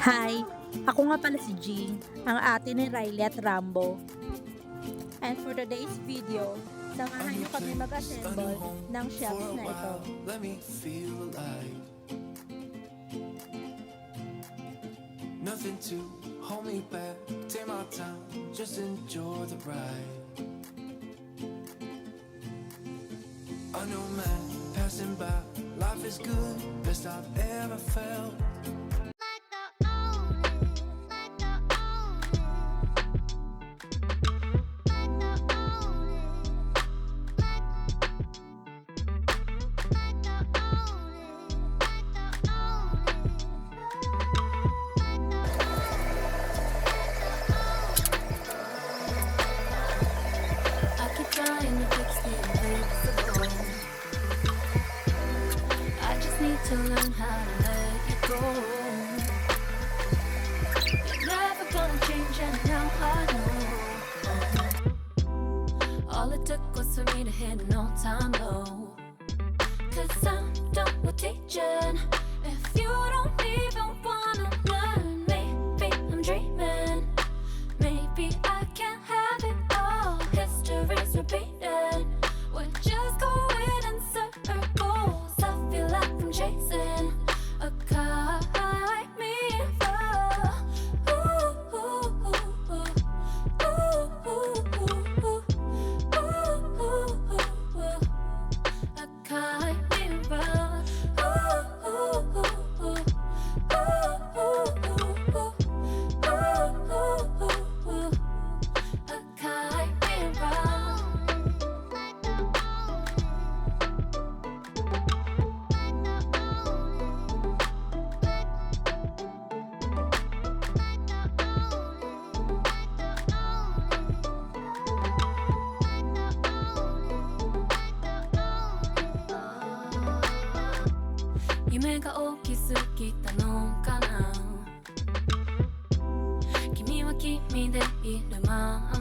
Hi! Ako nga pala si Jean, ang ate ni Riley at Rambo. And for today's video, samahan niyo kami mag-assemble ng shelves na ito. Let me feel alive. Nothing to hold me back. Take my time, just enjoy the ride. I know man passing by. Life is good, best I've ever felt. Trying to fix the invincible. I just need to learn how to let it go. You're never gonna change, and now I know. All it took was for me to hit an all-time low. 'Cause I'm done with teaching. If you don't even wanna learn, maybe I'm dreaming. Maybe I can't have it all. History's repeating. We're just going in circles. I feel like I'm chasing a chimera. Ooh, ooh, ooh, ooh, ooh, ooh, ooh, ooh, ooh, a chimera. Ooh, ooh, ooh, ooh, ooh, ooh, ooh, ooh, ooh, a chimera.夢が大きすぎたのかな。君は君でいるま